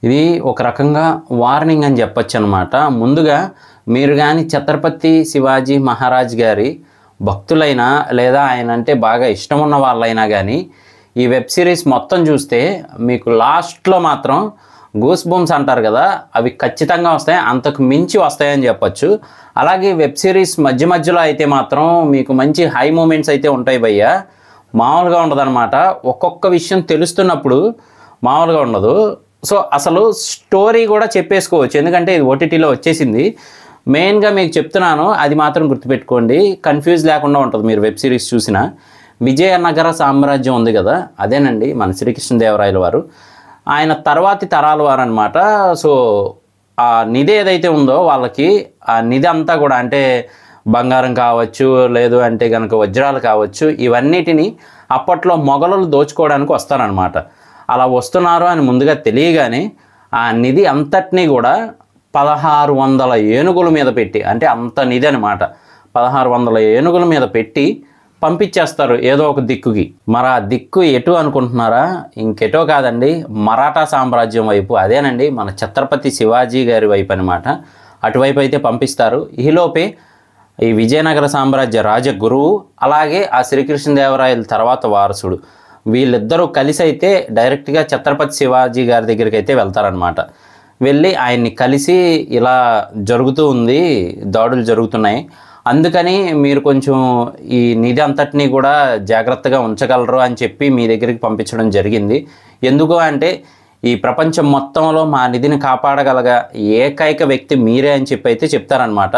ఇది ఒక రకంగా వార్నింగ్ అని చెప్పొచ్చు అనమాట. ముందుగా మీరు కానీ ఛత్రపతి శివాజీ మహారాజ్ గారి భక్తులైనా లేదా ఆయన అంటే బాగా ఇష్టం ఉన్న వాళ్ళైనా కానీ ఈ వెబ్ సిరీస్ మొత్తం చూస్తే మీకు లాస్ట్లో మాత్రం గూస్ బంప్స్ అంటారు కదా, అవి ఖచ్చితంగా వస్తాయి, అంతకు మించి వస్తాయని చెప్పొచ్చు. అలాగే వెబ్ సిరీస్ మధ్య మధ్యలో అయితే మాత్రం మీకు మంచి హై మూమెంట్స్ అయితే ఉంటాయి భయ్య, మామూలుగా ఉండదన్నమాట. ఒక్కొక్క విషయం తెలుస్తున్నప్పుడు మామూలుగా ఉండదు. సో అసలు స్టోరీ కూడా చెప్పేసుకోవచ్చు, ఎందుకంటే ఇది ఓటీటీలో వచ్చేసింది. మెయిన్గా మీకు చెప్తున్నాను, అది మాత్రం గుర్తుపెట్టుకోండి, కన్ఫ్యూజ్ లేకుండా ఉంటుంది మీరు వెబ్ సిరీస్ చూసిన. విజయనగర సామ్రాజ్యం ఉంది కదా, అదేనండి మన శ్రీకృష్ణదేవరాయల వారు, ఆయన తర్వాతి తరాల వారు అనమాట. సో ఆ నిధి ఏదైతే ఉందో వాళ్ళకి ఆ నిధి అంతా కూడా అంటే బంగారం కావచ్చు, లేదు అంటే కనుక వజ్రాలు కావచ్చు, ఇవన్నిటిని అప్పట్లో మొఘలులు దోచుకోవడానికి వస్తారనమాట. అలా వస్తున్నారు అని ముందుగా తెలియగానే ఆ నిధి అంతటినీ కూడా 1600 ఏనుగుల మీద పెట్టి, అంటే అంత నిధి అనమాట, 1600 ఏనుగుల మీద పెట్టి పంపించేస్తారు ఏదో ఒక దిక్కుకి. మరి ఆ దిక్కు ఎటు అనుకుంటున్నారా? ఇంకెటో కాదండి, మరాఠా సామ్రాజ్యం వైపు, అదేనండి మన ఛత్రపతి శివాజీ గారి వైపు అనమాట. అటువైపు అయితే పంపిస్తారు. ఈలోపే ఈ విజయనగర సామ్రాజ్య రాజగురువు అలాగే ఆ శ్రీకృష్ణదేవరాయల తర్వాత వారసుడు వీళ్ళిద్దరూ కలిసి అయితే డైరెక్ట్గా ఛత్రపతి శివాజీ గారి దగ్గరికి అయితే వెళ్తారనమాట. వెళ్ళి ఆయన్ని కలిసి ఇలా జరుగుతూ ఉంది, దాడులు జరుగుతున్నాయి, అందుకని మీరు కొంచెం ఈ నిధి అంతటినీ కూడా జాగ్రత్తగా ఉంచగలరు అని చెప్పి మీ దగ్గరికి పంపించడం జరిగింది. ఎందుకు అంటే ఈ ప్రపంచం మొత్తంలో మా నిధిని కాపాడగలగ ఏకైక వ్యక్తి మీరే అని చెప్పి అయితే చెప్తారనమాట.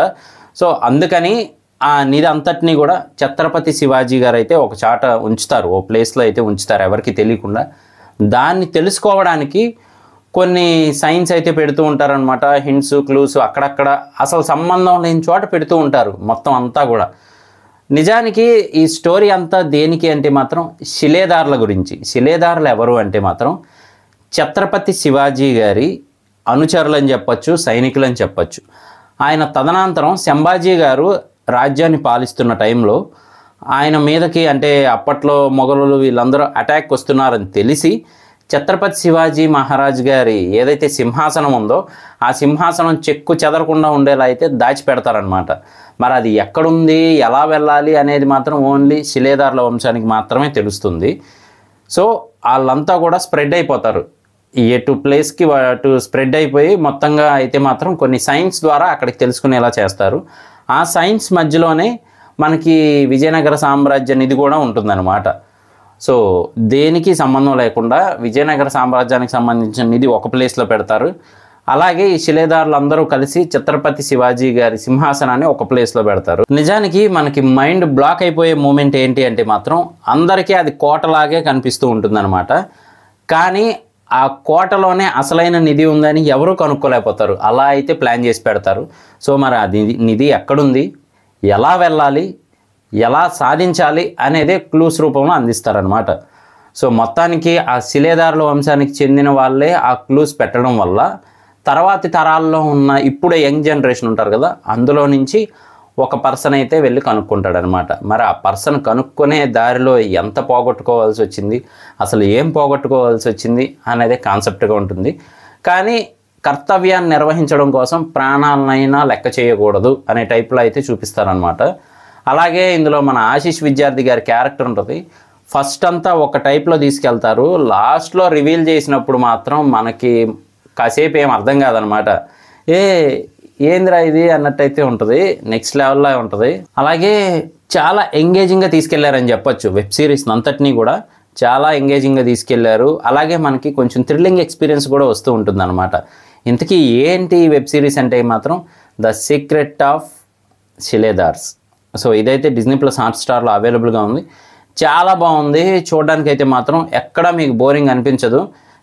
సో అందుకని ఆ నిధి అంతటినీ కూడా ఛత్రపతి శివాజీ గారు అయితే ఒక చాట ఉంచుతారు, ఓ ప్లేస్లో అయితే ఉంచుతారు ఎవరికి తెలియకుండా. దాన్ని తెలుసుకోవడానికి కొన్ని సైన్స్ అయితే పెడుతూ ఉంటారనమాట, హింట్స్ క్లూస్ అక్కడక్కడ అసలు సంబంధం లేని చోట పెడుతూ ఉంటారు మొత్తం అంతా కూడా. నిజానికి ఈ స్టోరీ అంతా దేనికి అంటే మాత్రం శిలేదారుల గురించి. శిలేదారులు ఎవరు అంటే మాత్రం ఛత్రపతి శివాజీ గారి అనుచరులు అని చెప్పచ్చు, సైనికులు అని చెప్పచ్చు. ఆయన తదనంతరం సంభాజీ గారు రాజ్యాన్ని పాలిస్తున్న టైంలో ఆయన మీదకి అంటే అప్పట్లో మొఘలులు వీళ్ళందరూ అటాక్ వస్తున్నారని తెలిసి ఛత్రపతి శివాజీ మహారాజ్ గారి ఏదైతే సింహాసనం ఉందో ఆ సింహాసనం చెక్కు చెదరకుండా ఉండేలా అయితే దాచిపెడతారనమాట. మరి అది ఎక్కడుంది, ఎలా వెళ్ళాలి అనేది మాత్రం ఓన్లీ శిలేదారుల వంశానికి మాత్రమే తెలుస్తుంది. సో వాళ్ళంతా కూడా స్ప్రెడ్ అయిపోతారు, ఎటు ప్లేస్కి అటు స్ప్రెడ్ అయిపోయి మొత్తంగా అయితే మాత్రం కొన్ని సైన్స్ ద్వారా అక్కడికి తెలుసుకునేలా చేస్తారు. ఆ సైన్స్ మధ్యలోనే మనకి విజయనగర సామ్రాజ్య నిధి కూడా ఉంటుందన్నమాట. సో దేనికి సంబంధం లేకుండా విజయనగర సామ్రాజ్యానికి సంబంధించిన నిధి ఒక ప్లేస్లో పెడతారు. అలాగే ఈ శిలేదారులు అందరూ కలిసి ఛత్రపతి శివాజీ గారి సింహాసనాన్ని ఒక ప్లేస్లో పెడతారు. నిజానికి మనకి మైండ్ బ్లాక్ అయిపోయే మూమెంట్ ఏంటి అంటే మాత్రం అందరికీ అది కోటలాగే కనిపిస్తూ ఉంటుందన్నమాట. కానీ ఆ కోటలోనే అసలైన నిధి ఉందని ఎవరూ కనుక్కోలేకపోతారు, అలా అయితే ప్లాన్ చేసి పెడతారు. సో మరి అది నిధి ఎక్కడుంది, ఎలా వెళ్ళాలి, ఎలా సాధించాలి అనేదే క్లూస్ రూపంలో అందిస్తారనమాట. సో మొత్తానికి ఆ శిలేదారుల వంశానికి చెందిన వాళ్ళే ఆ క్లూస్ పెట్టడం వల్ల తర్వాతి తరాల్లో ఉన్న ఇప్పుడే యంగ్ జనరేషన్ ఉంటారు కదా, అందులో నుంచి ఒక పర్సన్ అయితే వెళ్ళి కనుక్కుంటాడనమాట. మరి ఆ పర్సన్ కనుక్కునే దారిలో ఎంత పోగొట్టుకోవాల్సి వచ్చింది, అసలు ఏం పోగొట్టుకోవాల్సి వచ్చింది అనేది కాన్సెప్ట్గా ఉంటుంది. కానీ కర్తవ్యాన్ని నిర్వహించడం కోసం ప్రాణాలనైనా లెక్క చేయకూడదు అనే టైప్లో అయితే చూపిస్తారనమాట. అలాగే ఇందులో మన ఆశీష్ విద్యార్థి గారి క్యారెక్టర్ ఉంటుంది. ఫస్ట్ అంతా ఒక టైప్లో తీసుకెళ్తారు, లాస్ట్లో రివీల్ చేసినప్పుడు మాత్రం మనకి కాసేపు ఏం అర్థం కాదనమాట. ఏంద్రా ఇది అన్నట్టయితే ఉంటుంది, నెక్స్ట్ లెవెల్లో ఉంటుంది. అలాగే చాలా ఎంగేజింగ్గా తీసుకెళ్లారని చెప్పొచ్చు, వెబ్ సిరీస్ అంతటినీ కూడా చాలా ఎంగేజింగ్గా తీసుకెళ్లారు. అలాగే మనకి కొంచెం థ్రిల్లింగ్ ఎక్స్పీరియన్స్ కూడా వస్తూ ఉంటుంది అనమాట. ఇంతకీ ఏంటి వెబ్ సిరీస్ అంటే మాత్రం ద సీక్రెట్ ఆఫ్ శిలేదార్స్. సో ఇదైతే డిజ్నీ ప్లస్ హాట్స్టార్లో అవైలబుల్గా ఉంది, చాలా బాగుంది. చూడడానికి అయితే మాత్రం ఎక్కడా మీకు బోరింగ్ అనిపించదు,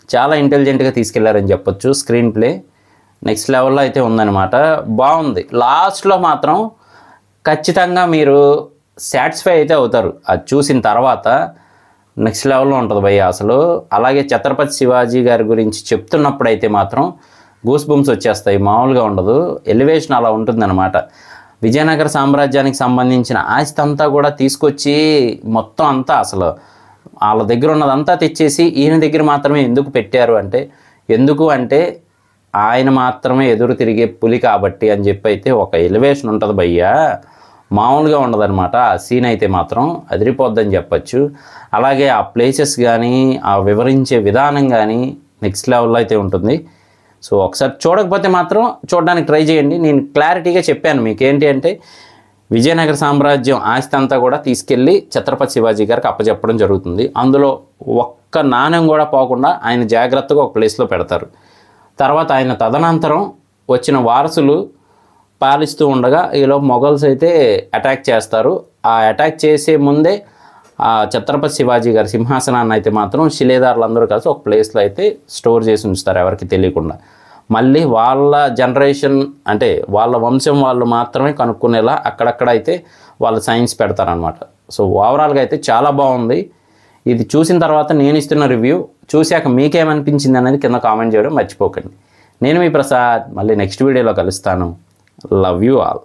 చాలా ఇంటెలిజెంట్గా తీసుకెళ్లారని చెప్పొచ్చు. స్క్రీన్ ప్లే నెక్స్ట్ లెవెల్లో అయితే ఉందన్నమాట, బాగుంది. లాస్ట్లో మాత్రం ఖచ్చితంగా మీరు సాటిస్ఫై అయితే అవుతారు అది చూసిన తర్వాత. నెక్స్ట్ లెవెల్లో ఉంటుంది భయ్య అసలు. అలాగే ఛత్రపతి శివాజీ గారి గురించి చెప్తున్నప్పుడు అయితే మాత్రం గూస్ బంప్స్ వచ్చేస్తాయి, మామూలుగా ఉండదు. ఎలివేషన్ అలా ఉంటుందన్నమాట. విజయనగర సామ్రాజ్యానికి సంబంధించిన ఆస్తి అంతా కూడా తీసుకొచ్చి మొత్తం అంతా అసలు వాళ్ళ దగ్గర ఉన్నదంతా తెచ్చేసి ఈయన దగ్గర మాత్రమే ఎందుకు పెట్టారు అంటే ఎందుకు అంటే ఆయన మాత్రమే ఎదురు తిరిగే పులి కాబట్టి అని చెప్పి అయితే ఒక ఎలివేషన్ ఉంటుంది భయ్యా, మామూలుగా ఉండదన్నమాట. ఆ సీన్ అయితే మాత్రం అదిరిపోద్దని చెప్పచ్చు. అలాగే ఆ ప్లేసెస్ కానీ ఆ వివరించే విధానం కానీ నెక్స్ట్ లెవెల్లో అయితే ఉంటుంది. సో ఒకసారి చూడకపోతే మాత్రం చూడడానికి ట్రై చేయండి. నేను క్లారిటీగా చెప్పాను మీకు ఏంటి అంటే విజయనగర సామ్రాజ్యం ఆస్తి అంతా కూడా తీసుకెళ్ళి ఛత్రపతి శివాజీ గారికి అప్పచెప్పడం జరుగుతుంది. అందులో ఒక్క నాణ్యం కూడా పోకుండా ఆయన జాగ్రత్తగా ఒక ప్లేస్లో పెడతారు. తర్వాత ఆయన తదనంతరం వచ్చిన వారసులు పాలిస్తూ ఉండగా ఈలో మొఘల్స్ అయితే అటాక్ చేస్తారు. ఆ అటాక్ చేసే ముందే ఆ ఛత్రపతి శివాజీ గారి సింహాసనాన్ని అయితే మాత్రం శిలేదారులందరూ కలిసి ఒక ప్లేస్లో అయితే స్టోర్ చేసి ఉంచుతారు ఎవరికి తెలియకుండా. మళ్ళీ వాళ్ళ జనరేషన్ అంటే వాళ్ళ వంశం వాళ్ళు మాత్రమే కనుక్కునేలా అక్కడక్కడ అయితే వాళ్ళు సైన్స్ పెడతారనమాట. సో ఓవరాల్గా అయితే చాలా బాగుంది. ఇది చూసిన తర్వాత నేను ఇస్తున్న రివ్యూ చూశాక మీకేమనిపించింది అనేది కింద కామెంట్ చేయడం మర్చిపోకండి. నేను మీ ప్రసాద్, మళ్ళీ నెక్స్ట్ వీడియోలో కలుస్తాను. Love you all.